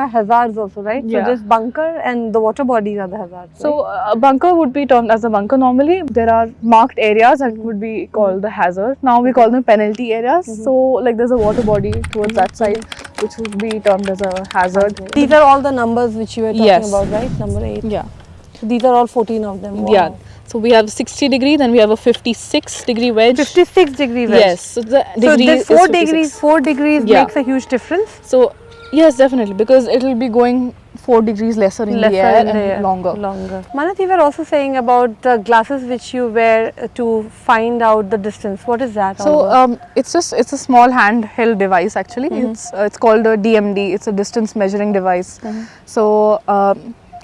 hazards also, right? Yeah. So this bunker and the water bodies are the hazards. So a bunker would be termed as a bunker normally. There are marked areas that would be called the hazard. Now we call them penalty areas. So like there's a water body towards that side which would be termed as a hazard. These are all the numbers which you were talking Yes. about, right? Number 8. Yeah. So these are all 14 of them. Wow. Yeah. So we have 60 degree, then we have a 56 degree wedge. 56-degree wedge. Yes. So the So degree this is 4 56. degrees, 4 degrees Yeah. makes a huge difference. So yes, definitely, because it will be going 4 degrees lesser in the air and longer. Manath, you were also saying about the glasses which you wear to find out the distance. What is that? all about? So it's a small handheld device actually. It's called a DMD. It's a distance measuring device. So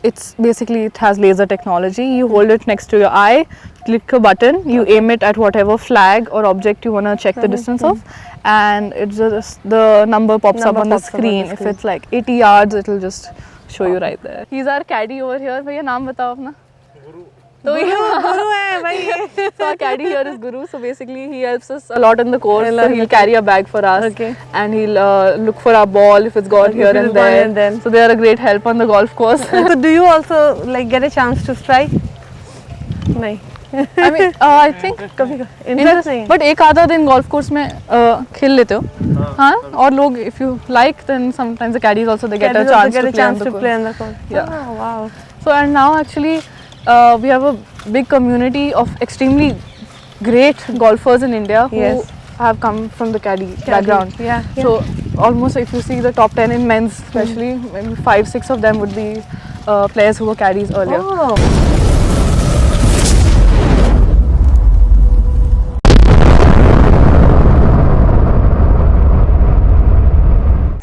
it has laser technology. You hold it next to your eye, click a button, you aim it at whatever flag or object you want to check the distance of, and it's just the number pops up on the screen. If it's like 80 yards, it will just show you right there. He's our caddy over here. भैया नाम बताओ अपना. Guru hai bhai. So our caddy here is Guru. So basically he helps us a lot in the course. So he'll carry a bag for us, and he'll look for our ball if it's gone here and there. So they are a great help on the golf course. So do you also like get a chance to strike? No. I mean, I think Interesting. But एक आधा दिन golf course में खेल लेते हो, हाँ? और लोग if you like, then sometimes the caddies also they get a chance to play on the course. Yeah. Oh, wow. So and now actually we have a big community of extremely great golfers in India who have come from the caddy background. Yeah. So almost if you see the top 10 in men's especially, maybe 5-6 of them would be players who were caddies earlier. Oh.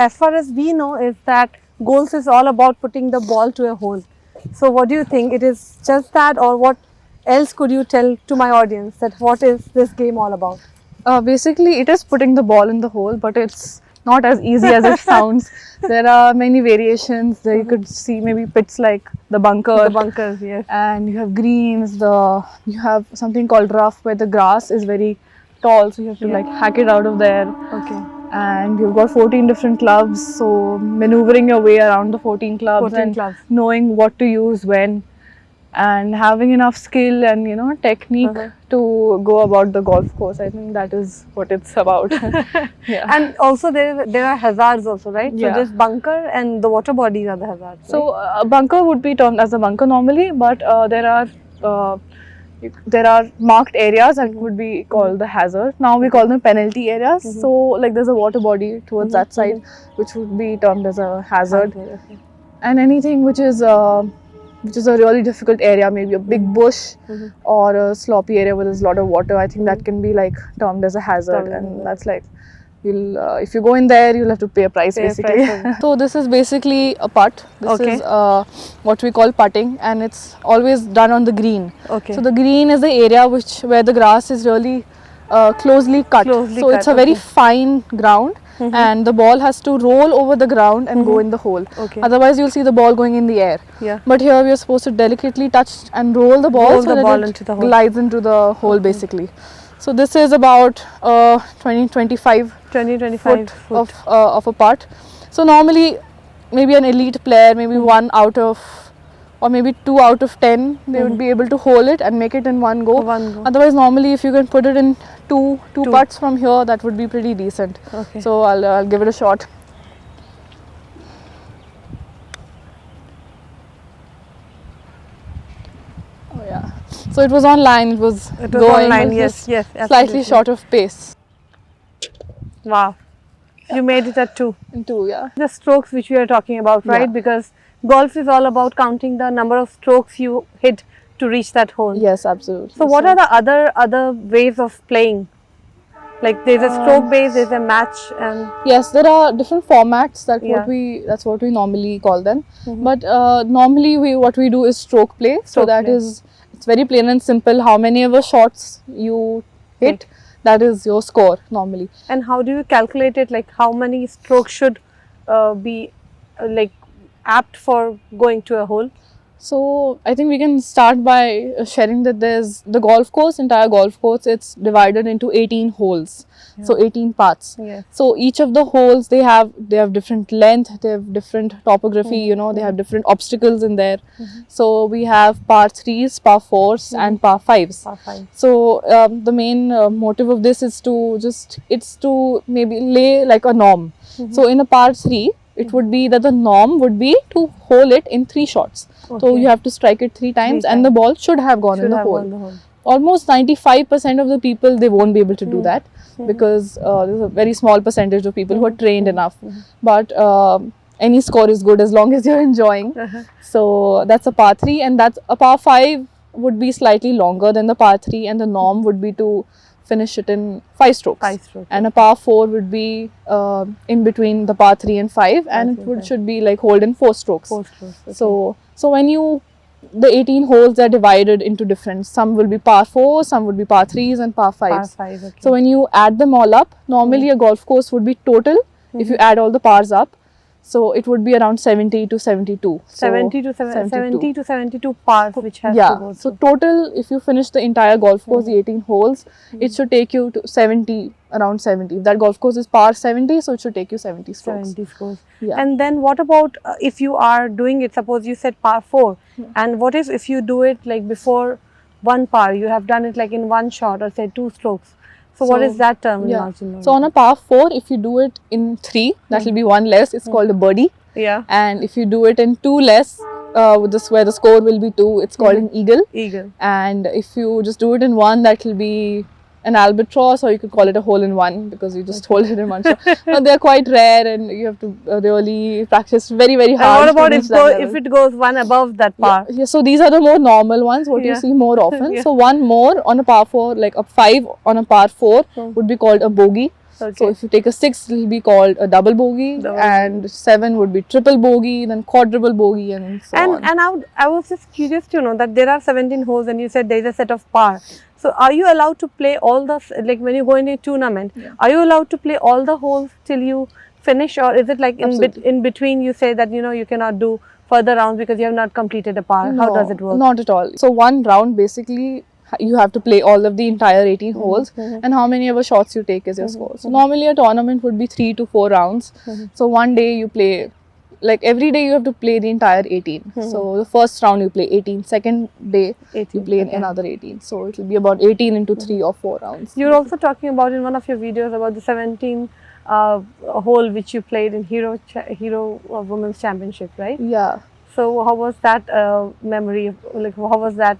As far as we know is that golf is all about putting the ball to a hole. So what do you think? It is just that, or what else could you tell to my audience that what is this game all about? Basically it is putting the ball in the hole, but it's not as easy as it sounds. There are many variations. There you could see maybe pits like the bunker. The bunkers, yes. And you have greens, you have something called rough where the grass is very tall, so you have to like hack it out of there. Okay. And you've got 14 different clubs, so maneuvering your way around the 14 clubs and knowing what to use when, and having enough skill and technique to go about the golf course. I think that is what it's about. Yeah. And also there are hazards also, right? Yeah. So this bunker and the water bodies are the hazards. So a bunker would be termed as a bunker normally, but there are marked areas that would be called the hazard. Now we call them penalty areas. So like there's a water body towards that side which would be termed as a hazard. And anything which is a really difficult area, maybe a big bush or a sloppy area where there's a lot of water, I think that can be like termed as a hazard. And that's like, if you go in there, you'll have to pay a price basically. So this is basically a putt. This is what we call putting, and it's always done on the green. Okay. So the green is the area where the grass is really closely cut. So it's a very fine ground, and the ball has to roll over the ground and go in the hole. Otherwise you'll see the ball going in the air. But here we are supposed to delicately touch and roll the ball so that it glides into the hole basically. So this is about 20-25 foot of a putt. So normally maybe an elite player, maybe 1 out of or maybe 2 out of 10, they would be able to hold it and make it in one go. Otherwise normally if you can put it in two putts from here, that would be pretty decent. So I'll give it a shot. Oh yeah. So it was online, it was going online, yes, slightly short of pace. Wow. You made it at 2. In 2, yeah. The strokes which we are talking about, right? Because golf is all about counting the number of strokes you hit to reach that hole. Yes, absolutely. So what are the other ways of playing? Like there's a stroke base, there's a match, and yes, there are different formats that's what we normally call them. But normally what we do is stroke play. So that is, it's very plain and simple. How many ever shots you hit, that is your score normally. And how do you calculate it? Like how many strokes should be like apt for going to a hole? So I think we can start by sharing that there's the golf course, entire golf course, it's divided into 18 holes. So 18 paths. Yes. So each of the holes they have different length, they have different topography, you know, they have different obstacles in there. So we have par 3s, par 4s and par 5s. Par 5. So the main motive of this is to maybe lay like a norm. So in a par 3, it would be that the norm would be to hole it in 3 shots. So Okay. you have to strike it 3 times and the ball should have gone in Should the have hole. gone the hole. Almost 95% of the people, they won't be able to do that because there's a very small percentage of people who are trained enough. But any score is good as long as you're enjoying. So that's a par 3, and that's a par 5 would be slightly longer than the par 3, and the norm would be to finish it in 5 strokes. 5 strokes. And a par 4 would be in between the par 3 and 5, and it should be like hold in 4 strokes. 4 strokes. Okay. So when the 18 holes are divided into different, some will be par 4, some would be par 3s and par 5s. Par 5. Okay. So when you add them all up, normally a golf course would be total, if you add all the pars up, so it would be around 70 to 72. So 70 to 70 to 72 pars which has to yeah, go so through. total, if you finish the entire golf course, the 18 holes, it should take you to 70, around 70. If that golf course is par 70, so it should take you 70 strokes. 70 scores. Yeah. And then what about if you are doing it, suppose you said par 4, and what if you do it like before one par, you have done it like in one shot or say 2 strokes. So what is that terminology? So on a par 4, if you do it in 3, that will be 1 less, it's called a birdie. Yeah. And if you do it in 2 less, with this where the score will be 2, it's called an eagle. Eagle. And if you just do it in 1, that will be an albatross, or you could call it a hole in one because you just hold it in one shot. But they're quite rare, and you have to really practice very, very hard. And what to about reach that if level. it goes one above that par? Yeah, so these are the more normal ones, what you Yeah. see more often. Yeah. So one more on a par 4, like a 5 on a par 4 would be called a bogey. Okay. So if you take a 6, it will be called a double bogey, Double and 7 would be triple bogey, then quadruple bogey, and so on. And I was just curious to know that there are 17 holes, and you said there is a set of par. So are you allowed to play all the, like when you go in a tournament, are you allowed to play all the holes till you finish, or is it like in between you say that you cannot do further rounds because you have not completed a par? How does it work? Not at all. So one round basically you have to play all of the entire 18 holes, and how many ever shots you take is your score. So normally a tournament would be 3 to 4 rounds. So one day you play, like every day you have to play the entire 18. So the first round you play 18, second day 18, you play another 18. So it will be about 18 into 3 or 4 rounds. You're also talking about in one of your videos about the 17 hole which you played in Hero Women's Championship, right? Yeah. So how was that memory? Like how was that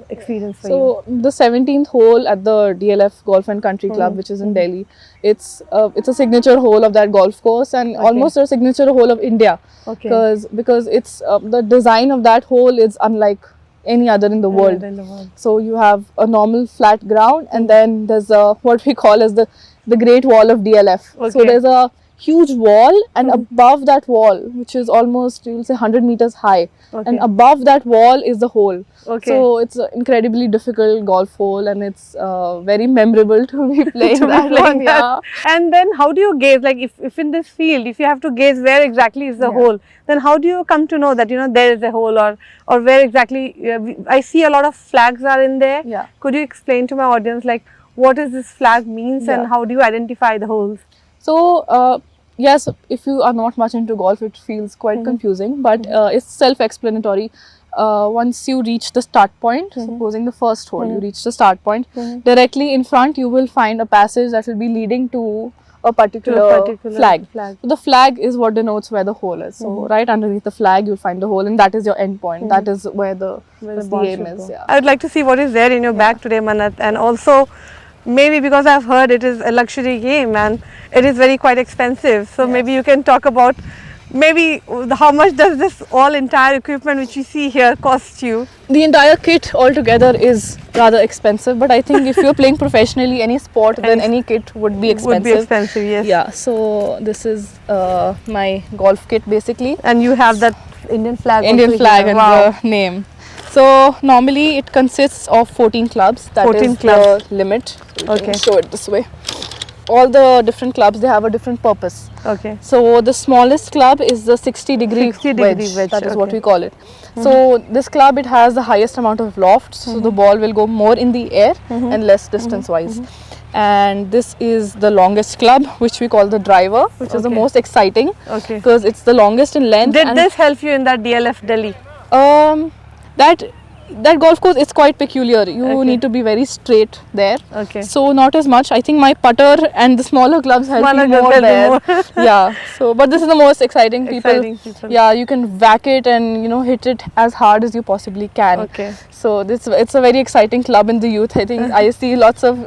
experience for you? So the 17th hole at the DLF Golf and Country Club, which is in Delhi, it's a signature hole of that golf course, and almost a signature hole of India. Okay. Because it's the design of that hole is unlike any other in the world. So you have a normal flat ground, and then there's what we call as the Great Wall of DLF. Okay. So there's a huge wall, and above that wall, which is almost, you'll say 100 meters high, and above that wall is the hole. Okay. So it's an incredibly difficult golf hole, and it's very memorable to be playing that one. Yeah. And then how do you gauge, like if in this field, if you have to gauge where exactly is the hole, then how do you come to know that there is a hole, or where exactly? I see a lot of flags are in there. Yeah. Could you explain to my audience like what is this flag means and how do you identify the holes? So yes, if you are not much into golf, it feels quite confusing, but it's self-explanatory. Once you reach the start point, supposing the first hole, you reach the start point, directly in front you will find a passage that will be leading to a particular flag. So the flag is what denotes where the hole is. So right underneath the flag you'll find the hole, and that is your end point. That is where the aim is. Yeah. I would like to see what is there in your bag today, Mannat, and also maybe because I've heard it is a luxury game and it is quite expensive. So maybe you can talk about maybe how much does this entire equipment which you see here cost you? The entire kit altogether is rather expensive, but I think if you're playing professionally any sport, then any kit would be expensive. Would be expensive, yes. Yeah, so this is my golf kit basically. And you have that Indian flag. Indian flag and the name. So normally it consists of 14 clubs. That 14 is clubs. The limit. Okay. Show it this way. all the different clubs, they have a different purpose. Okay. So the smallest club is the 60-degree 60-degree wedge, That is what okay. we call it. So this club, it has the highest amount of loft, so the ball will go more in the air and less distance wise. And this is the longest club, which we call the driver, which is the Okay. most exciting Okay. because it's the longest in length. Did and this help you in that DLF Delhi? That golf course is quite peculiar. You Okay. need to be very straight there. Okay. So not as much. I think my putter and the smaller clubs help Smaller me more clubs help there. you Yeah. So, but this is the most exciting. Exciting people. Yeah, you can whack it and hit it as hard as you possibly can. Okay. So it's a very exciting club in the youth. I think I see lots of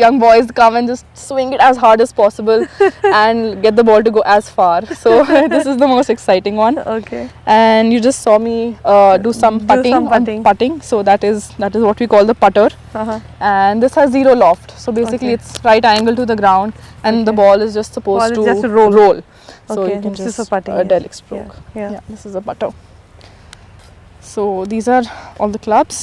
young boys come and just swing it as hard as possible and get the ball to go as far. So this is the most exciting one. Okay. And you just saw me do some putting, some putting. on putting. So that is what we call the putter. Uh-huh. And this has zero loft. So basically, Okay. it's right angle to the ground, and the Okay. ball is just supposed Ball is to just to roll. So Okay, you can this is just for putting, yes. delete stroke. Yeah. Yeah, this is a putter. So these are all the clubs.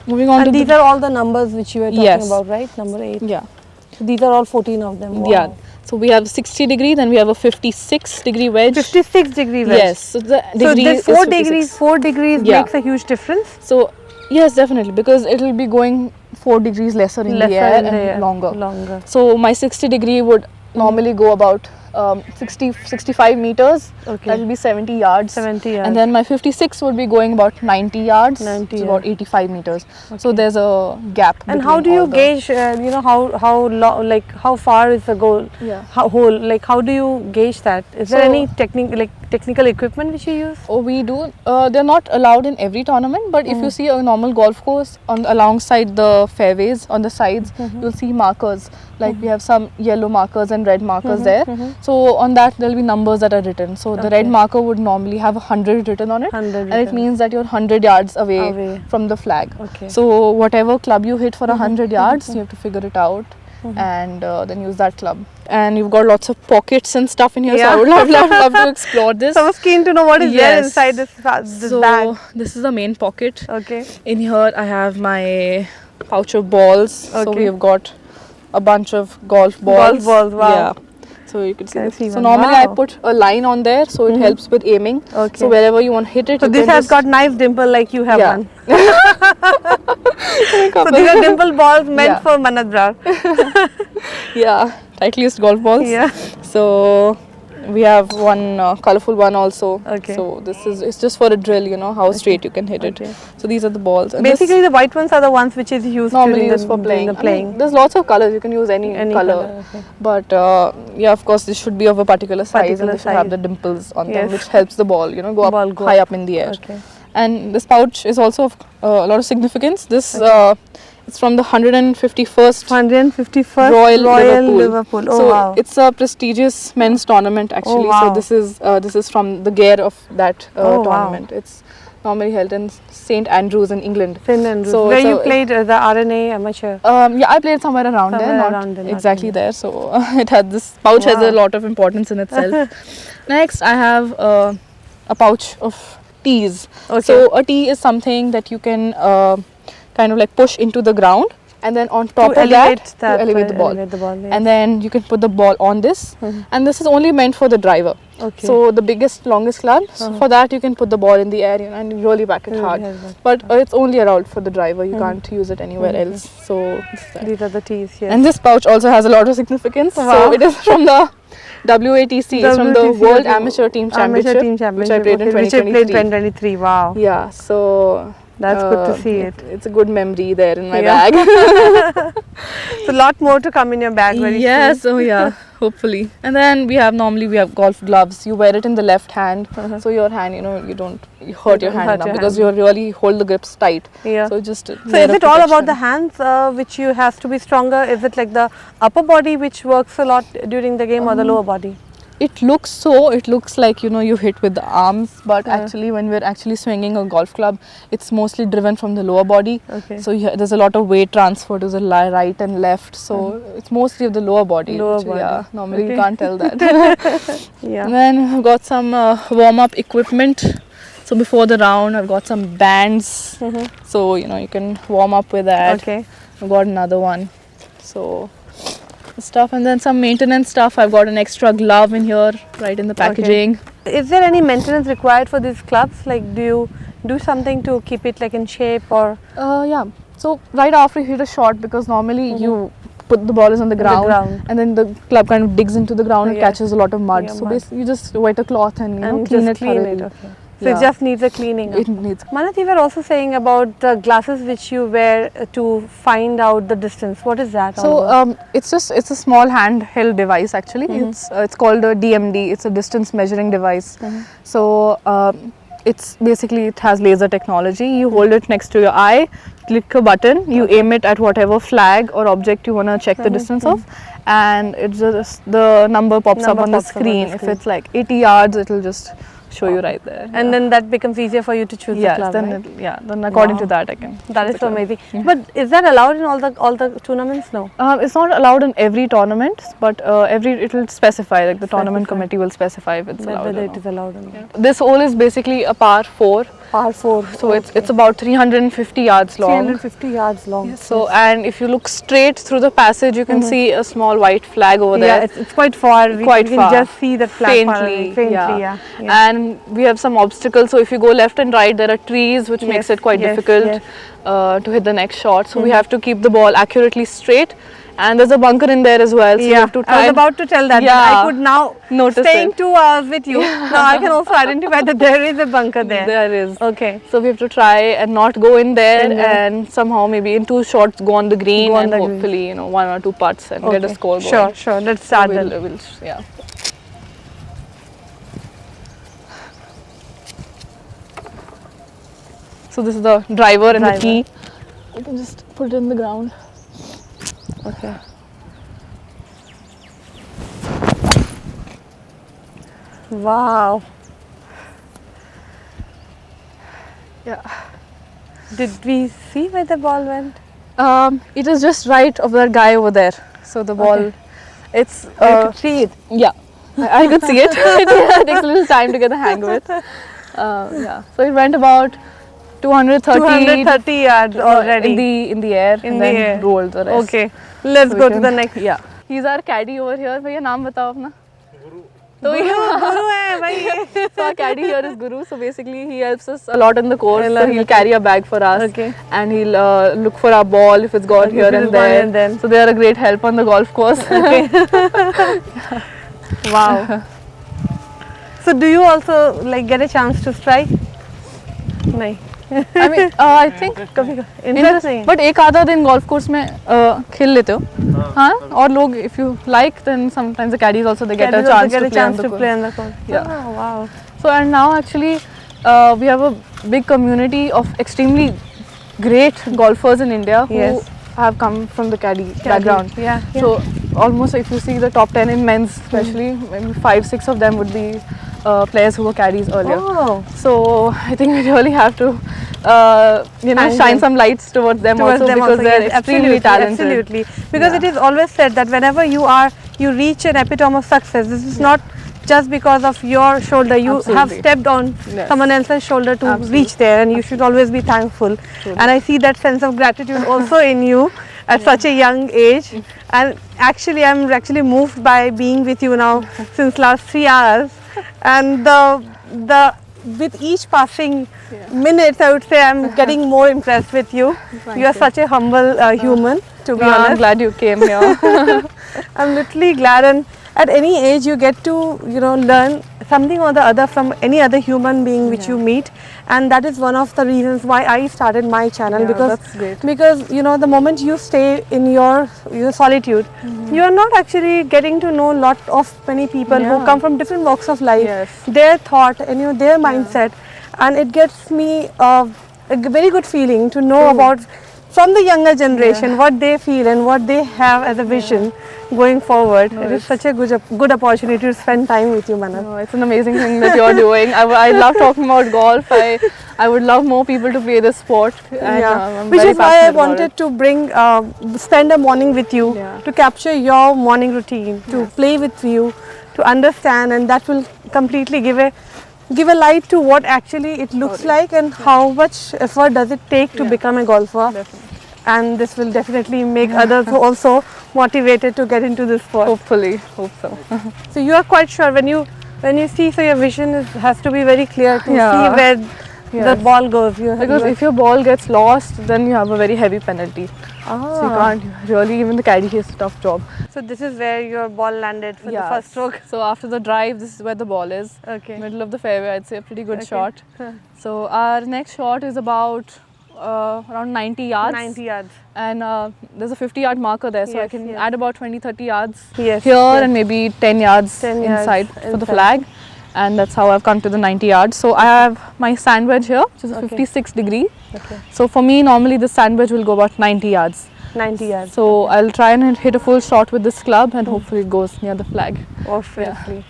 Moving on And to these are all the numbers which you were talking Yes. about, right? Number 8. yeah. So these are all 14 of them. Wow. Yeah. So we have 60-degree, then we have a 56-degree wedge. 56-degree wedge. Yes. So the So degree this is 4 degrees Yeah. makes a huge difference. So yes, definitely, because it will be going 4 degrees lesser in the air and longer. Longer. So my 60-degree would normally go about 65 meters. Okay. That will be 70 yards. 70 yards. And then my 56 would be going about 90 yards. 90 It's about yards. 85 meters. So there's a gap. And how do between you all the- gauge? How far is the goal? Yeah. Hole. Like how do you gauge that? Is there So- any technical equipment which you use? Oh, we do. They're not allowed in every tournament, but if you see a normal golf course alongside the fairways on the sides, you'll see markers. Like we have some yellow markers and red markers there. So on that there'll be numbers that are written. So the red marker would normally have 100 written on it, 100 and it written. means that you're 100 yards away Away. from the flag. Okay. So whatever club you hit for 100 yards, you have to figure it out. And then use that club. And you've got lots of pockets and stuff in here, so I would love to explore this. So I was keen to know what is there Yes. inside this So bag. this is the main pocket. Okay. In here I have my pouch of balls. So Okay. we have got a bunch of golf balls. balls, wow. Yeah. So you can see. Can I this. see So one? normally I Wow. put a line on there, so it helps with aiming. Okay. So wherever you want to hit it, So you this can has just got nice dimple like you have Yeah. one. So these are dimple balls meant Yeah. for Manat Brar. yeah, tightliest golf balls. Yeah. So we have one colorful one also. Okay. So it's just for a drill, how straight you can hit Okay. it. So these are the balls. And this Basically, the white ones are the ones which is used normally during used the, for during playing. the playing. I mean, there's lots of colors. You can use any color. Okay. But yeah, of course, this should be of a particular size, Particular and they should have size. the dimples on them, Yes. which helps the ball, go up Ball go high up. up in the air. Okay. And this pouch is also of a lot of significance. This it's from the 151st 151st Royal Liverpool. Oh so wow. it's a prestigious men's tournament actually. wow. So this is from the gear of that Oh, wow. tournament. It's normally held in St Andrews in England. St Andrews. So Where it's you a- played the RNA amateur. Yeah, I played somewhere around there, Somewhere not around there, not exactly in there. So it had this pouch has Wow. a lot of importance in itself. Next, I have a pouch of tees. Okay. So a tee is something that you can kind of like push into the ground, and then on top to of elevate that, to elevate the ball. Elevate the ball, yes. And then you can put the ball on this, and this is only meant for the driver. Okay. So the biggest, longest club, so for that you can put the ball in the air and really whack it Really hard. hard whack. But it's only allowed for the driver. You can't use it anywhere else. So this is that. These are the tees, yes. And this pouch also has a lot of significance. Wow. So it is from the WATC, it's from the WTC, World okay. Amateur Team Championship, Amateur Team Championship, which I played in okay, which I played 2023. 2023. Wow. Yeah, so That's good to see it. It's a good memory there in my Yeah. bag. So a lot more to come in your bag very Yes, soon. oh yeah, hopefully. And then we have golf gloves. You wear it in the left hand, so your hand, you hurt your hand hurt enough your because hand. you really hold the grips tight. Yeah. So just So is it all about the hands which you have to be stronger? Is it like the upper body which works a lot during the game or the lower body? It looks like you hit with the arms, but actually when we're actually swinging a golf club, it's mostly driven from the lower body. Okay. So there's a lot of weight transfer to the right and left. So it's mostly of the lower body. Lower which, body. Yeah, normally you Okay. can't tell that. Yeah. And then I've got some warm-up equipment. So before the round, I've got some bands. So you can warm up with that. Okay. I've got another one. So stuff, and then some maintenance stuff. I've got an extra glove in here, right in the packaging. Is there any maintenance required for these clubs? Like, do you do something to keep it like in shape or? Yeah. So right after you hit a shot, because normally you put the ball is on the ground, and then the club kind of digs into the ground and catches a lot of mud. So basically you just wet a cloth and, clean it thoroughly. Okay. So it just needs a cleaning. It needs. Manath, you were also saying about the glasses which you wear to find out the distance. What is that? So it's a small handheld device actually. It's called a DMD. It's a distance measuring device. So it has laser technology. You hold it next to your eye, click a button, you aim it at whatever flag or object you want to check the distance of, and it's just the number pops up on the screen. If it's like 80 yards, it'll just show you right there. And then that becomes easier for you to choose the club, then right? then according to that I can. That is so amazing. But is that allowed in all the tournaments? No. It's not allowed in every tournament, but it will specify, like the tournament committee will specify if it's allowed. Whether it is allowed or not. This hole is basically a par 4. Par 4. So it's about 350 yards long. 350 yards long. So and if you look straight through the passage, you can see a small white flag over there. Yeah, it's quite far. We can just see that flag faintly. Yeah. And we have some obstacles. So if you go left and right, there are trees, which makes it quite difficult to hit the next shot. So we have to keep the ball accurately straight. And there's a bunker in there as well. So you have to try. I was about to tell that. I could now notice staying 2 hours with you. Now I can also identify that there is a bunker there. There is. Okay. So we have to try and not go in there and somehow maybe in 2 shots go on the green and hopefully 1 or 2 putts and get a score going. Sure. Let's start then. Yeah. So this is the driver and the key. You can just put it in the ground. Okay. Wow. Yeah. Did we see where the ball went? It is just right of that guy over there. So the ball, it's. You could see it. Yeah, I could see it. It takes a little time to get the hang of it. Yeah. So it went about 230 yards already in the air and then rolled the rest. Okay, let's go to the next. Yeah. He's our caddy over here. भैया नाम बताओ अपना. Guru है भाई. So our caddy here is Guru. So basically he helps us a lot in the course. So he'll carry a bag for us. Okay. And he'll look for our ball if it's gone here and there. So they are a great help on the golf course. Okay. Wow. So do you also like get a chance to strike? No. I mean, I think Interesting. But एक आधा दिन golf course में खेल लेते हो, हाँ? और लोग, if you like, then sometimes the caddies also they get a chance to play on the course. Yeah. Oh, wow. So and now actually we have a big community of extremely great golfers in India who have come from the caddy background. Yeah. So almost if you see the top 10 in men's, especially maybe 5-6 of them would be players who were caddies earlier. Oh. So I think we really have to shine some lights towards them because they're extremely talented. Absolutely. Because it is always said that whenever you reach an epitome of success, this is not just because of your shoulder. You have stepped on someone else's shoulder to reach there, and you should always be thankful. And I see that sense of gratitude also in you at such a young age. And actually, I'm actually moved by being with you now since last 3 hours. And the with each passing minutes, I would say I'm getting more impressed with you. You are such a humble human, to be honest. I'm glad you came here. I'm literally glad, and at any age you get to learn something or the other from any other human being which you meet, and that is one of the reasons why I started my channel. Because the moment you stay in your solitude, you are not actually getting to know many people who come from different walks of life, their thought and their mindset, and it gets me a very good feeling to know about from the younger generation what they feel and what they have as a vision going forward. It is such a good opportunity to spend time with you, Manath. It's an amazing thing that you're doing. I love talking about golf. I would love more people to play this sport. And, which is why I wanted to spend a morning with you, to capture your morning routine, to play with you, to understand, and that will completely give a light to what actually it looks like and how much effort does it take to become a golfer. Definitely. and this will definitely make others also motivated to get into this sport. Hopefully, hope so. So you are quite sure when you see, so your vision has to be very clear to see where the ball goes. Because if your ball gets lost, then you have a very heavy penalty. So you can't really, even the caddy has a tough job. So this is where your ball landed for the first stroke. So after the drive, this is where the ball is. Okay. Middle of the fairway, I'd say a pretty good shot. So our next shot is about around 90 yards. 90 yards. And there's a 50-yard marker there, so I can add about 20-30 yards here and maybe 10 yards inside for the flag. And that's how I've come to the 90 yards. So I have my sand wedge here, which is a 56 degree. Okay. So for me, normally the sand wedge will go about 90 yards. 90 yards. So I'll try and hit a full shot with this club, and hopefully it goes near the flag. Obviously.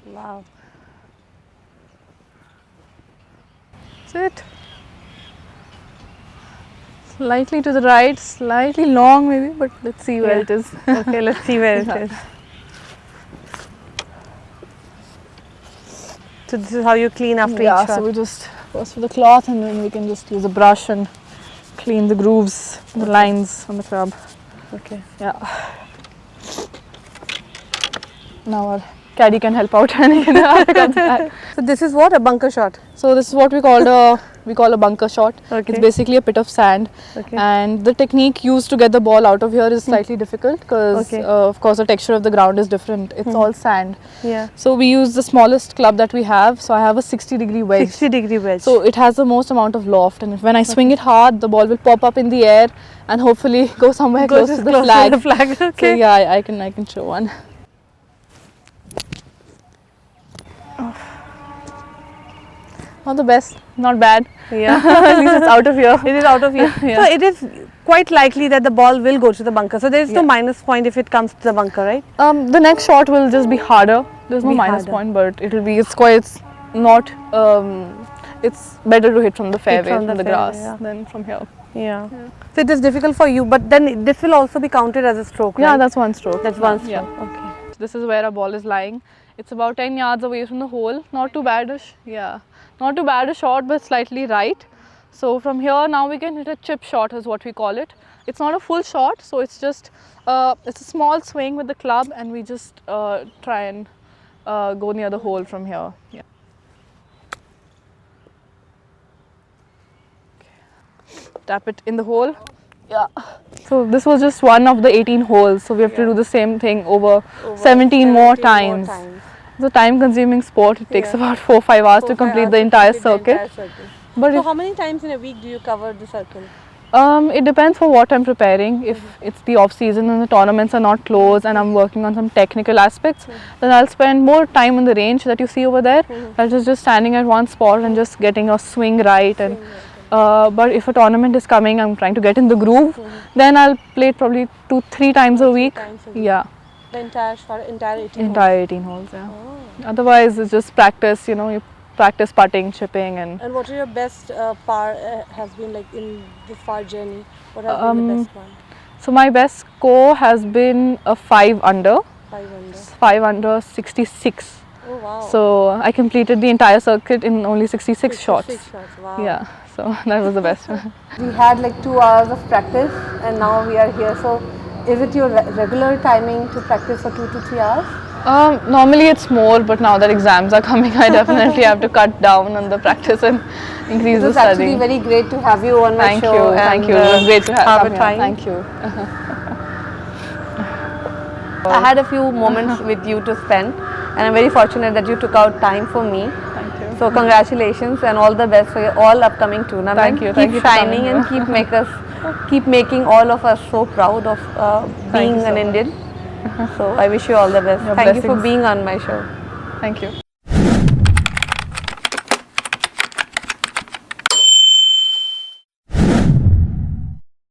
Wow. That's it. Slightly to the right, slightly long maybe, but let's see where it is. Okay, let's see where it is. So this is how you clean after each shot? So we just first for the cloth, and then we can just use a brush and clean the grooves, the lines on the club. Okay. Yeah. Now our caddy can help out. So this is what, a bunker shot? So this is what we call a bunker shot. Okay. It's basically a pit of sand, and the technique used to get the ball out of here is slightly difficult because of course the texture of the ground is different. It's all sand. Yeah. So we use the smallest club that we have. So I have a 60-degree wedge. 60-degree wedge. So it has the most amount of loft, and when I swing it hard, the ball will pop up in the air and hopefully go somewhere close to the flag. Okay. So yeah, I can show one. Not the best, not bad. Yeah. At least it's out of here. It is out of here. So it is quite likely that the ball will go to the bunker. So there is no minus point if it comes to the bunker, right? The next shot will just be harder. There's no minus point, but it'll be, it's not, it's better to hit from the fairway, from the grass than from here. Yeah. So it is difficult for you, but then this will also be counted as a stroke, right? Yeah, that's one stroke. That's one stroke. Yeah. Okay. So this is where our ball is lying. It's about 10 yards away from the hole. Not too bad-ish. Yeah. Not too bad a shot, but slightly right. So from here now we can hit a chip shot is what we call it. It's not a full shot, so it's just it's a small swing with the club, and we just try and go near the hole from here. Yeah. Okay. Tap it in the hole. Yeah. So this was just one of the 18 holes. So we have to do the same thing over 17 more times. It's a time-consuming sport. It takes about 4-5 hours to complete the entire circuit. But so how many times in a week do you cover the circle? It depends for what I'm preparing. If it's the off-season and the tournaments are not closed and I'm working on some technical aspects, then I'll spend more time on the range that you see over there. That is just standing at one spot and just getting a swing right. And but if a tournament is coming, I'm trying to get in the groove, then I'll play it probably 2-3 times a week. Yeah. The entire 18 entire 18 holes, yeah. Oh. Otherwise, it's just practice, you practice putting, chipping, and what are your best par has been like in this far journey? What has been the best one? So my best score has been a 5 under. 5 under. 5 under 66. Oh wow. So I completed the entire circuit in only 66 shots. 66 shots, wow. Yeah, so that was the best one. We had like 2 hours of practice, and now we are here. So is it your regular timing to practice for 2 to 3 hours? Normally it's more, but now that exams are coming, I definitely have to cut down on the practice and increase the studying. It's actually very great to have you on my show. Thank you. It was great to have you. Thank you. I had a few moments with you to spend, and I'm very fortunate that you took out time for me. Thank you. So congratulations and all the best for your all upcoming tournaments. Thank you. Keep shining and keep making all of us so proud of being an Indian. So I wish you all the best. Thank you for being on my show. Thank you.